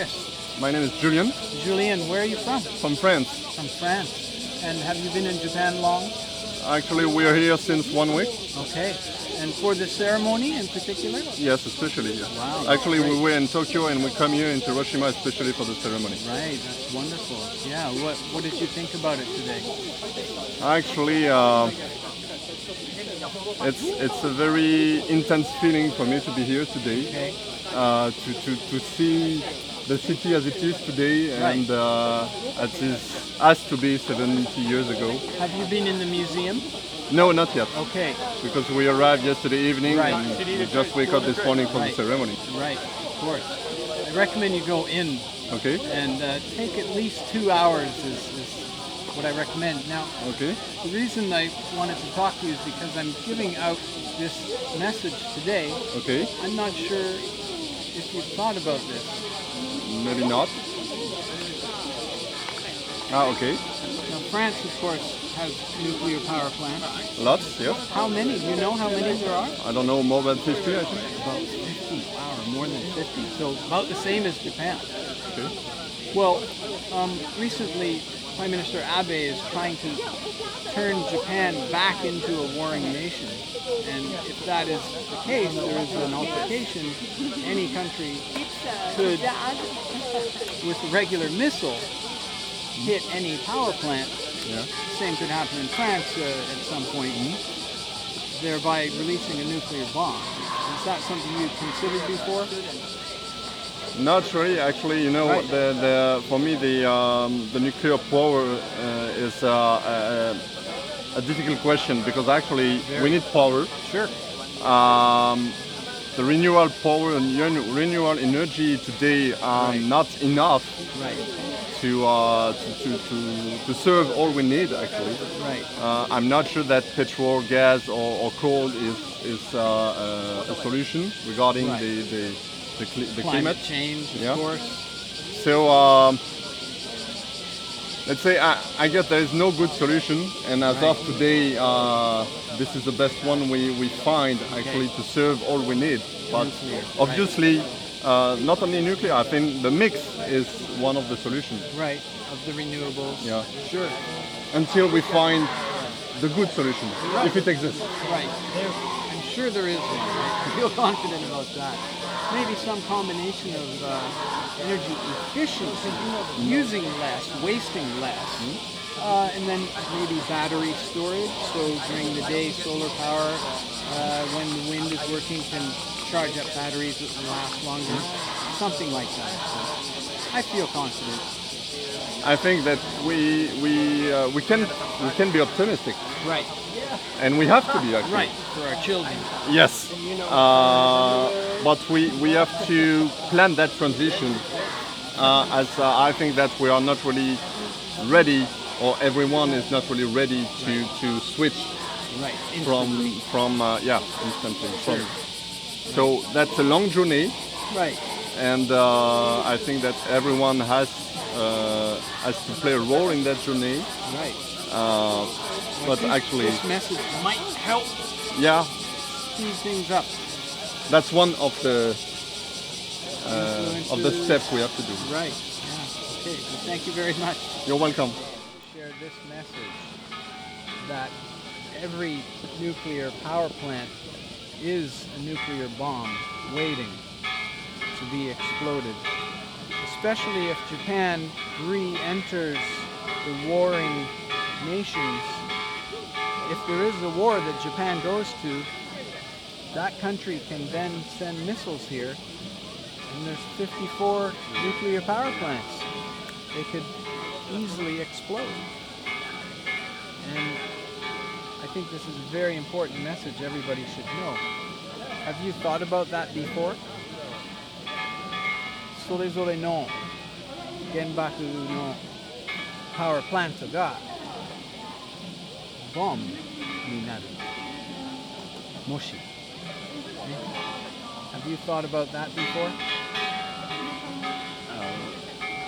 Chris. My name is Julien. Julien, where are you from? From France. From France. And have you been in Japan long? Actually, we are here since 1 week. Okay. And for the ceremony in particular? Yes, especially. Yeah. Wow. Actually, we were in Tokyo and we come here in Hiroshima especially for the ceremony. Right, that's wonderful. Yeah, what did you think about it today? Actually, it's a very intense feeling for me to be here today. Okay. To see the city as it is today and as it has to be 70 years ago. Have you been in the museum? No, not yet. Okay. Because we arrived yesterday evening and we just wake up this morning for the ceremony. Right, of course. I recommend you go in. Okay. And take at least 2 hours is what I recommend. Now, okay. The reason I wanted to talk to you is because I'm giving out this message today. Okay. I'm not sure if you've thought about this. Maybe not. Ah, okay. Now, France, of course, has nuclear power plants. Lots, yes. How many? Do you know how many there are? I don't know, more than 50, I think. About 50. Wow, more than 50. So about the same as Japan. Okay. Well, recently, Prime Minister Abe is trying to turn Japan back into a warring nation. And if that is the case, there is an altercation. Any country could, with a regular missile, hit any power plant. Yeah. Same could happen in France at some point, thereby releasing a nuclear bomb. Is that something you've considered before? Not really, actually. You know, for me, the nuclear power is a difficult question because actually we need power. Sure. The renewable power and renewable energy today are not enough to serve all we need. Actually, I'm not sure that petrol, gas, or coal is a solution regarding the climate change, of course. So let's say I guess there is no good solution, and as of today, this is the best one we find actually to serve all we need. But obviously, not only nuclear. I think the mix is one of the solutions. Right, of the renewables. Yeah. Sure. Until we find the good solution, if it exists. Right. I'm sure there is one. Right? I feel confident about that. Maybe some combination of energy efficiency, using less, wasting less, and then maybe battery storage. So during the day, solar power, when the wind is working, can charge up batteries that will last longer. Something like that. So I feel confident. I think that we can be optimistic. Right. And we have to be actually. Right, for our children. Yes. But we have to plan that transition as I think that we are not really ready, or everyone is not really ready to switch instantly. Instantly. So that's a long journey. Right. And I think that everyone has to play a role in that journey. Right. But actually, this message might help. Yeah. Speed things up. That's one of the steps we have to do. Right. Yeah. Okay. Well, thank you very much. You're welcome. Share this message that every nuclear power plant is a nuclear bomb waiting to be exploded. Especially if Japan re-enters the warring nations. If there is a war that Japan goes to, that country can then send missiles here, and there's 54 nuclear power plants. They could easily explode. And I think this is a very important message everybody should know. Have you thought about that before? それぞれの原爆のパワープラントがボムになる。もし。Have you thought about that before?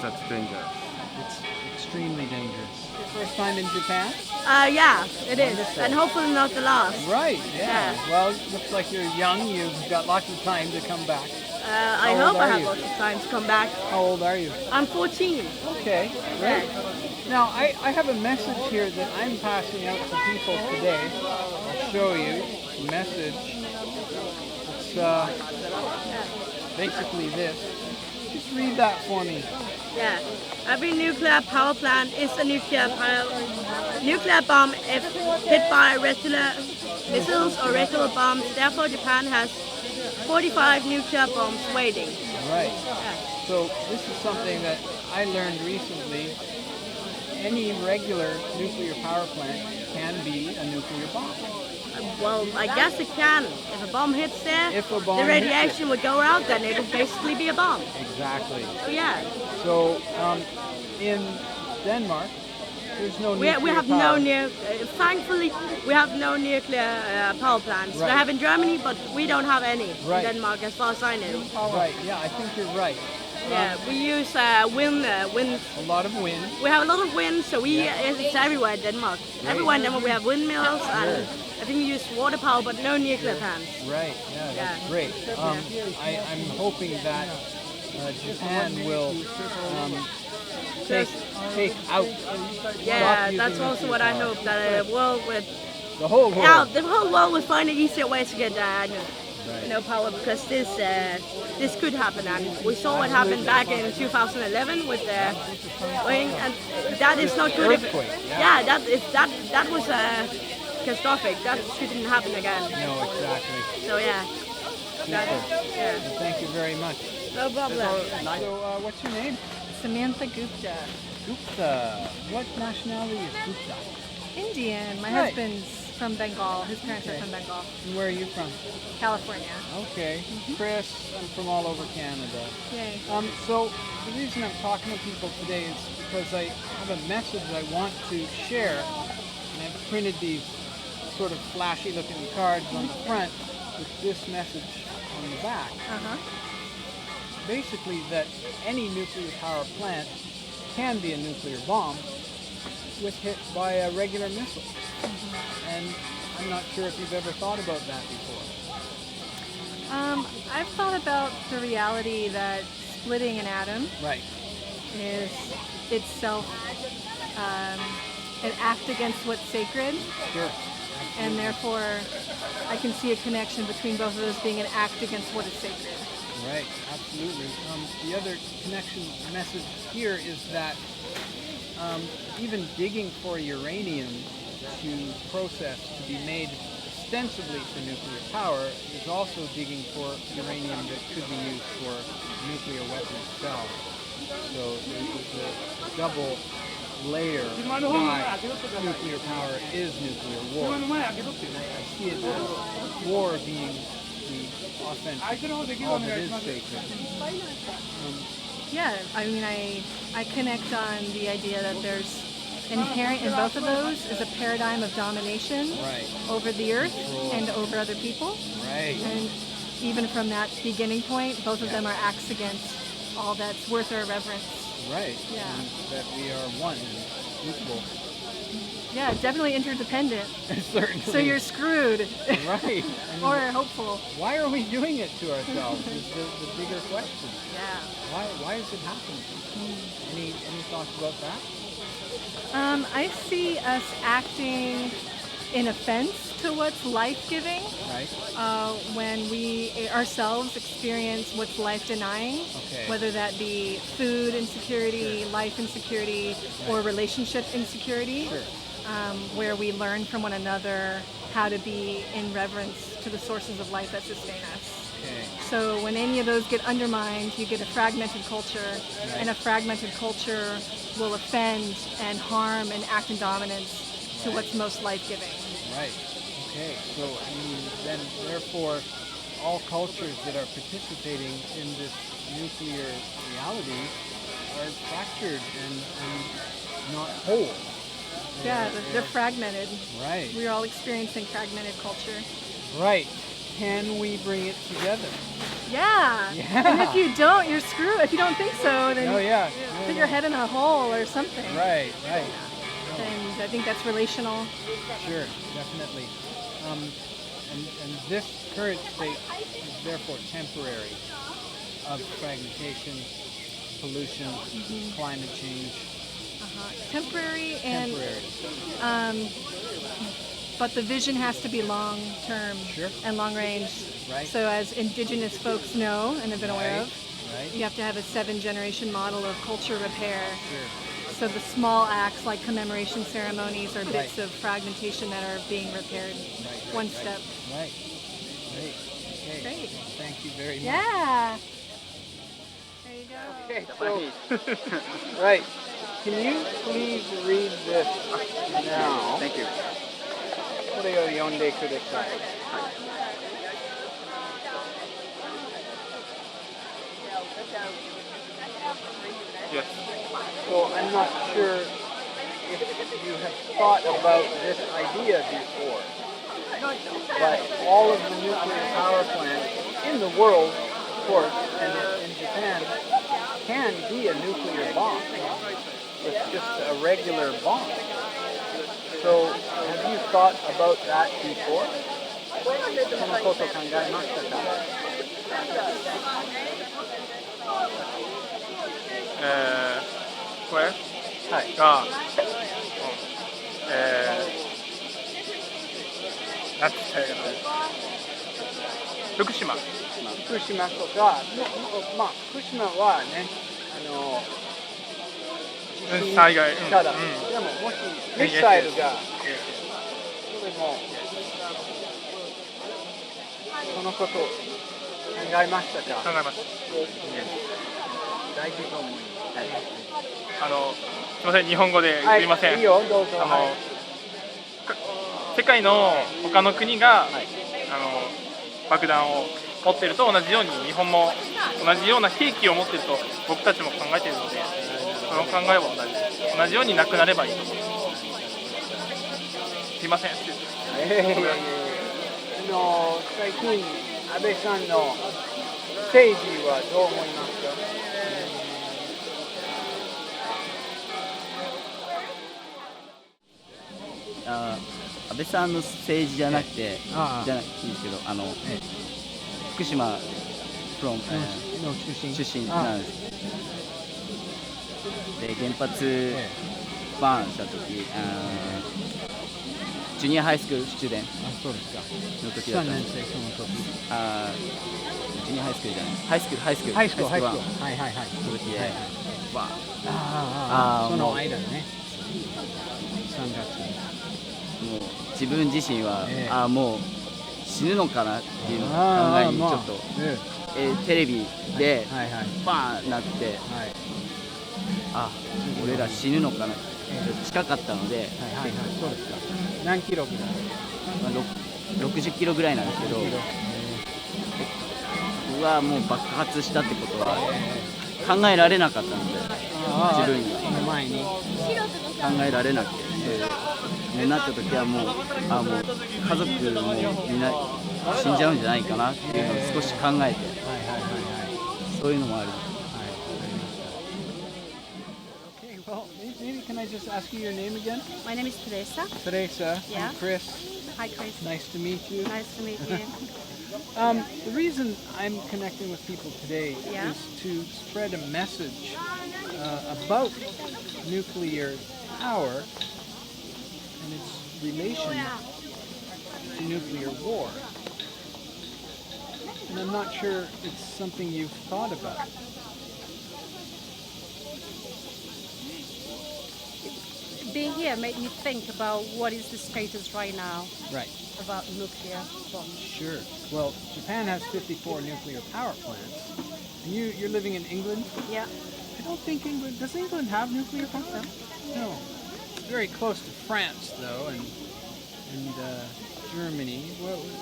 That's dangerous. It's extremely dangerous. First time in Japan? Yeah, it is. And hopefully not the last. Right, yeah. Well, it looks like you're young. You've got lots of time to come back. I How hope old I are have you? lots of time to come back. How old are you? I'm 14. Okay, great. Now, I have a message here that I'm passing out to people today. I'll show you the message. It's basically this. Just read that for me. Yeah. Every nuclear power plant is a nuclear bomb if hit by regular missiles or regular bombs. Therefore, Japan has 45 nuclear bombs waiting. Right. Yeah. So this is something that I learned recently. Any regular nuclear power plant can be a nuclear bomb. Well, I guess it can. If a bomb hits there, If a bomb the hits radiation would go out, then it would basically be a bomb. Exactly. So yeah, So in Denmark, there's no nuclear we have power. thankfully, we have no nuclear power plants. Right. We have in Germany, but we don't have any Right. in Denmark, as far as I know. Right. Yeah, I think you're right. Yeah, we use wind. A lot of wind. We have a lot of wind, so it's everywhere in Denmark. Everywhere in Denmark we have windmills, and I think we use water power, but no nuclear plants. Right. Yeah, that's Yeah. great. I'm hoping that Japan will take out. Yeah, stop that's using also nuclear what I power. hope, that the world would, The whole world. yeah, the whole world would find an easier way to get Right. power, because this could happen, and we saw what happened back in 2011 with the wing, and that is not good. Earthquake, yeah. That was catastrophic. That shouldn't happen again. No, exactly. So yeah, that, yeah, Well, thank you very much. no problem. So, what's your name? Samantha Gupta, Gupta. What nationality is Gupta? Indian. My Right. husband's from Bengal. His parents are from Bengal, And where are you from? California. Okay. Chris, I'm from all over Canada. Yay. So the reason I'm talking to people today is because I have a message I want to share, and I've printed these sort of flashy looking cards on the front with this message on the back. Uh-huh. Basically that any nuclear power plant can be a nuclear bomb with hit by a regular missile. And I'm not sure if you've ever thought about that before. I've thought about the reality that splitting an atom Right. is itself an act against what's sacred, Sure. and therefore I can see a connection between both of those being an act against what is sacred. Right, absolutely. The other connection message here is that even digging for uranium to process to be made ostensibly for nuclear power is also digging for uranium that could be used for nuclear weapon cells. So there's a double layer why nuclear power is nuclear war. I see it as war being the authentic, all that is sacred. Yeah, I mean, I connect on the idea that there's inherent in both of those is a paradigm of domination Right. over the earth Control. and over other people. Right. And even from that beginning point, both of them are acts against all that's worth our reverence. Right. Yeah. And that we are one and equal. Yeah, definitely interdependent. Certainly. So you're screwed. right. And Or hopeful. why are we doing it to ourselves is the bigger question. Yeah. Why is it happening? Any thoughts about that? I see us acting in offense to what's life-giving Right. when we ourselves experience what's life-denying, Okay. whether that be food insecurity, life insecurity, or relationship insecurity, Sure. where we learn from one another how to be in reverence to the sources of life that sustain us. Okay. So when any of those get undermined, you get a fragmented culture, and a fragmented culture will offend and harm and act in dominance to what's most life-giving. Right. Okay. So then therefore, all cultures that are participating in this nuclear reality are fractured and not whole. Yeah, they're fragmented. Right. We're all experiencing fragmented culture. Right. Can we bring it together? Yeah. Yeah. And if you don't, you're screwed. If you don't think so, then Oh yeah. put your head in a hole or something. Right. Right. And I think that's relational. Sure. Definitely. And this current state is therefore temporary. of fragmentation, pollution, climate change. Temporary and Temporary. but the vision has to be long term Sure. and long range. Right. So as indigenous folks know and have been aware of, Right. you have to have a 7-generation model of culture repair. Sure. So the small acts like commemoration ceremonies are bits of fragmentation that are being repaired. One step. Right. Great. Okay. Great. Thank you very much. Yeah. There you go. Okay, so, right. Can you please read this now? Thank you. これを読んでください。Yes. So I'm not sure if you have thought about this idea before, but all of the nuclear power plants in the world, of course, and in Japan, can be a nuclear bomb. It's just a regular bomb. So have you thought about that before? そのこと考えましたか? Where? はい。なんて言ったらいいかな。福島。福島とか、まあ福島はね、地震災害。ただ、でももしミサイルが、それもそのことを考えましたか？考えました。大事と思います。すみません、日本語ですみません。いいよ、どうぞ。世界の他の国が、爆弾を持っていると同じように日本も同じような兵器を持っていると僕たちも考えているので、その考えは同じようになくなればいいと思います。すみません。最近安倍さんの政治はどう思いますか？安倍さんの政治じゃなくて、じゃないんですけど、福島 from 出身なんです。で、原発バーンした時、ジュニアハイスクールスチューデントの時だったんです。ジュニアハイスクールじゃない、ハイスクールバーンの時で、その間ね。3月に。もう自分自身は、もう死ぬのかなっていうのを考えにちょっと、テレビでバーンなって、俺ら死ぬのかなって近かったので、そうですか。何キロぐらい？60キロぐらいなんですけど、うわもう爆発したってことは考えられなかったので、自分に考えられなくて。なった時はもう家族もみんな死んじゃうんじゃないかなっていうのを少し考えて、そういうのもある。Okay, well, maybe can I just ask you your name again? My name is Teresa. Teresa. Yeah. I'm Chris. Hi, Chris. Nice to meet you. Nice to meet you. The reason I'm connecting with people today Yeah. is to spread a message about nuclear power and its relation to nuclear war. And I'm not sure it's something you've thought about. Being here made me think about what is the status right now Right. about nuclear bombs. Sure. Well, Japan has 54 nuclear power plants. And you're living in England? Yeah. I don't think England... Does England have nuclear power? No. It's very close to France, though, and Germany.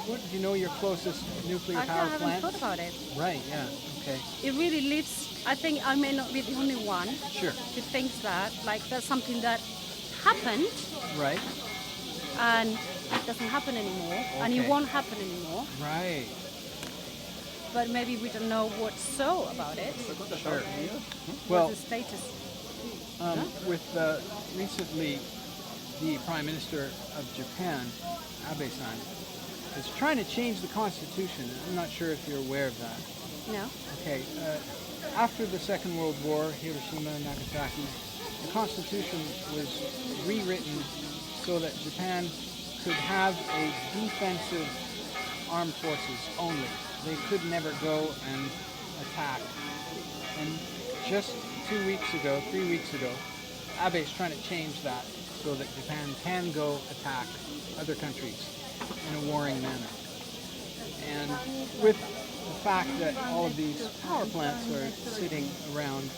What do you know your closest nuclear I power haven't plant? thought about it. Right, yeah, okay. It really lives, I think I may not be the only one Sure, who thinks that, like that's something that happened right, and it doesn't happen anymore and it Okay. won't happen anymore. right. But maybe we don't know what's so about it. Sure. Well, What's the status? with recently the Prime Minister of Japan, Abe-san, is trying to change the constitution. I'm not sure if you're aware of that. No. Okay. After the Second World War, Hiroshima and Nagasaki, the Constitution was rewritten so that Japan could have a defensive armed forces only. They could never go and attack. And just 3 weeks ago, Abe is trying to change that so that Japan can go attack other countries in a warring manner. And with the fact that all of these power plants are sitting around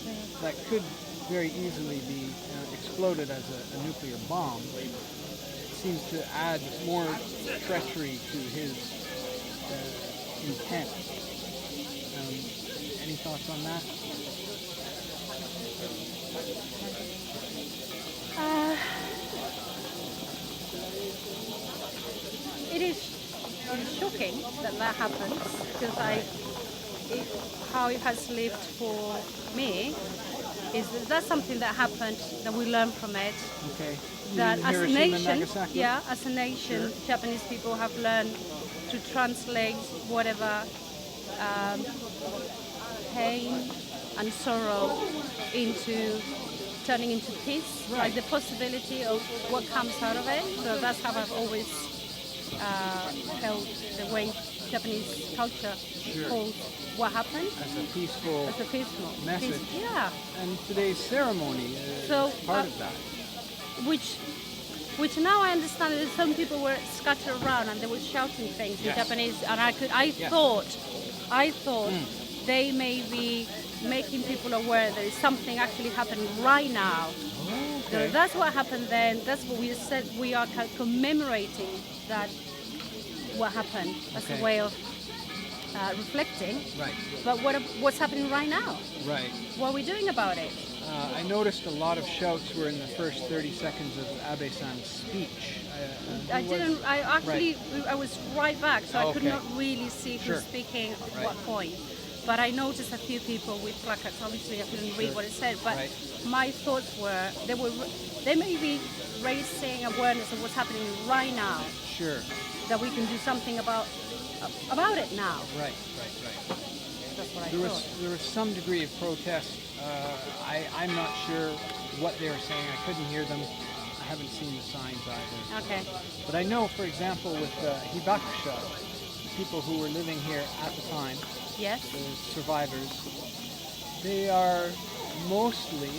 that could very easily be exploded as a nuclear bomb, it seems to add more treachery to his intent. Any thoughts on that? It is shocking that that happens because how it has lived for me is that's something that happened that we learn from it. Okay. That as a Hiroshima and nation, Nagasaki? as a nation, Japanese people have learned to translate whatever pain and sorrow into turning into peace, like the possibility of what comes out of it. So that's how I've always felt the way Japanese culture holds what happened As a peaceful as a peaceful message. Yeah. And today's ceremony is So, part of that. Which now I understand that some people were scattered around and they were shouting things in Yes. Japanese, and I thought they may be making people aware there is something actually happening right now. So that's what happened then. That's what we said. We are commemorating that what happened as Okay. a way of reflecting. Right, But what's happening right now? right. What are we doing about it? I noticed a lot of shouts were in the first 30 seconds of Abe-san's speech. I didn't. I actually. I was right back, so I could Okay. not really see who Sure. was speaking at Right. what point. But I noticed a few people with placards. Obviously, I couldn't read Sure. what it said. But Right. my thoughts were they may be raising awareness of what's happening right now. Sure. That we can do something about it now. Right. That's what I There thought. was some degree of protest. I'm not sure what they were saying. I couldn't hear them. I haven't seen the signs either. Okay. But I know, for example, with Hibakusha, people who were living here at the time, Yes. the survivors, they are mostly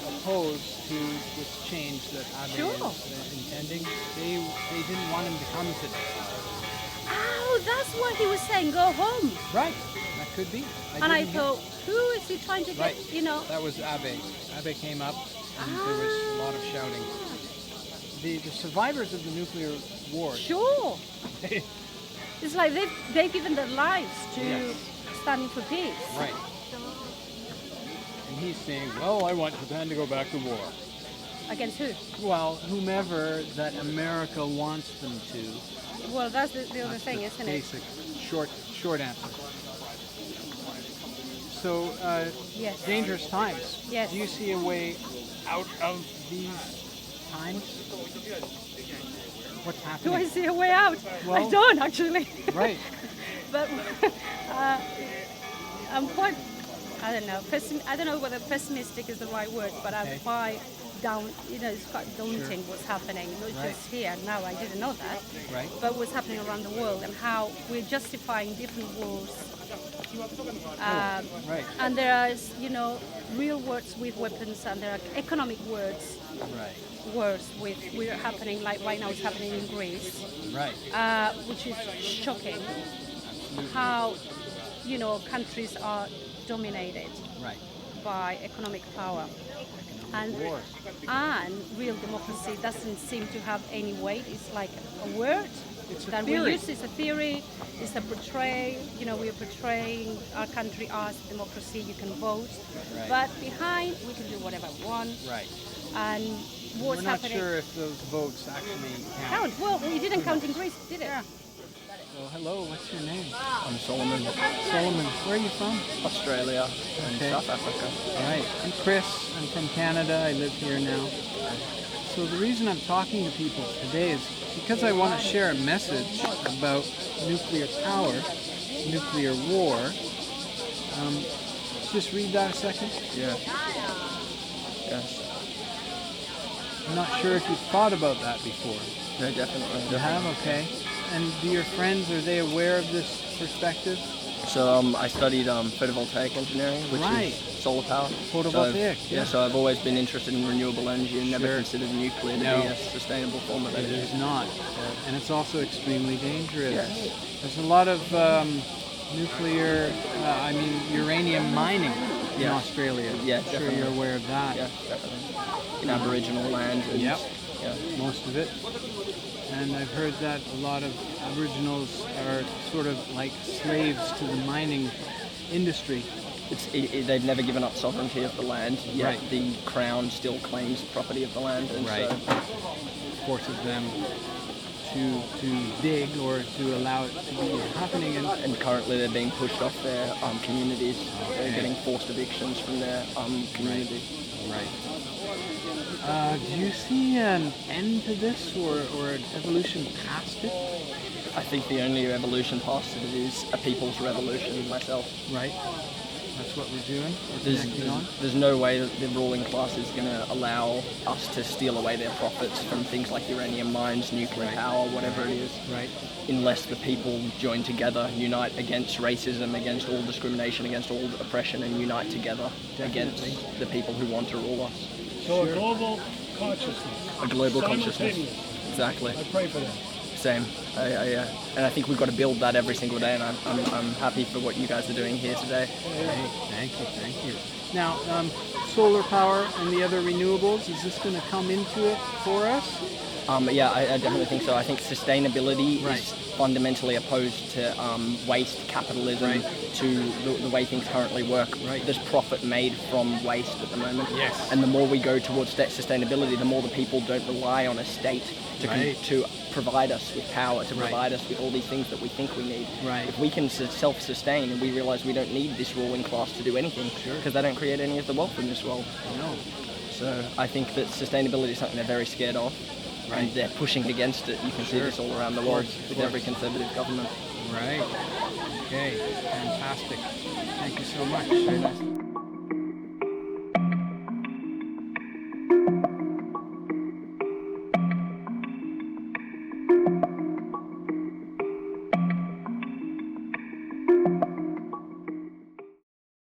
opposed to this change that Abe Sure. is intending. They didn't want him to come today. Oh, that's what he was saying. Go home. Right, that could be. And I didn't hear- thought, who is he trying to get? Right. You know. That was Abe. Abe came up and there was a lot of shouting. The survivors of the nuclear war, Sure. It's like they've given their lives to Yes. standing for peace. right. And he's saying, well, I want Japan to go back to war. Against who? Well, whomever that America wants them to. Well, that's the other That's thing, the isn't it? basic, short answer. So, Yes. dangerous times. Yes. Do you see a way out of these times? What's Do happening? I see a way out? I Well- don't actually. Right. But I'm quite. I don't know. I don't know whether pessimistic is the right word, but I'm Okay. quite down. You know, it's quite daunting what's happening, not Right. just here. Now I didn't know that, Right. but what's happening around the world and how we're justifying different wars. Right. And there are, real wars with weapons, and there are economic wars Right. with happening, like right now it's happening in Greece, Right. which is shocking. How, countries are dominated Right. by economic power, and Wars. real democracy doesn't seem to have any weight. It's like a word It's a that theory. we use. It's a theory. It's a portray. We are portraying our country as democracy. You can vote, Right. but behind we can do whatever we want. Right. And what's We're not happening? sure if those votes actually count. Count. Well, we didn't count in Greece, did it? Well, hello, what's your name? I'm Solomon, Solomon. Where are you from? Australia and Okay. South Africa. Right. I'm Chris. I'm from Canada. I live here now. So the reason I'm talking to people today is because I want to share a message about nuclear power, nuclear war, Just read that a second. Yeah. Yes. I'm not sure if you've thought about that before. No, definitely. You have? Okay. And do your friends, are they aware of this perspective? So I studied photovoltaic engineering, which Right. is solar power. Photovoltaic, yeah. So I've always been interested in renewable energy and never Sure. considered nuclear to No. be a sustainable form of It energy. is not. And it's also extremely dangerous. Yes. There's a lot of nuclear, uranium mining in Yeah. Australia. Yeah, I'm sure definitely. you're aware of that. Yeah, definitely. In Aboriginal land. And, Yep. Yeah. Most of it. And I've heard that a lot of Aboriginals are sort of like slaves to the mining industry. They've never given up sovereignty of the land, yet Right. the Crown still claims property of the land, and Right. so Forces them to dig or to allow it to be happening. and currently they're being pushed off their communities. They're Okay. getting forced evictions from their community. Right. Do you see an end to this or an evolution past it? I think the only evolution past it is a people's revolution myself. Right. That's what we're doing. We're There's, connecting on. there's no way that the ruling class is going to allow us to steal away their profits from things like uranium mines, nuclear Right. power, whatever it is, Right. unless the people join together, unite against racism, against all discrimination, against all oppression, and unite together against Definitely. the people who want to rule us. So a global consciousness. A global consciousness. Simultaneous. Exactly. I pray for that. Same. And I think we've got to build that every single day, and I'm happy for what you guys are doing here today. Hey, thank you. Now, solar power and the other renewables, is this going to come into it for us? Yeah, I definitely think so. I think sustainability Right. is fundamentally opposed to waste capitalism, Right. to the way things currently work. Right. There's profit made from waste at the moment. Yes. And the more we go towards sustainability, the more the people don't rely on a state to, Right. to provide us with power, to Right. provide us with all these things that we think we need. Right. If we can self-sustain and we realize we don't need this ruling class to do anything, Sure. because they don't create any of the wealth in this world. No. So I think that sustainability is something they're very scared of. Right. And they're pushing against it. You can see Sure. this all around the Of world course, of with course. every conservative government. Right. Okay. Fantastic. Thank you so much. Very nice.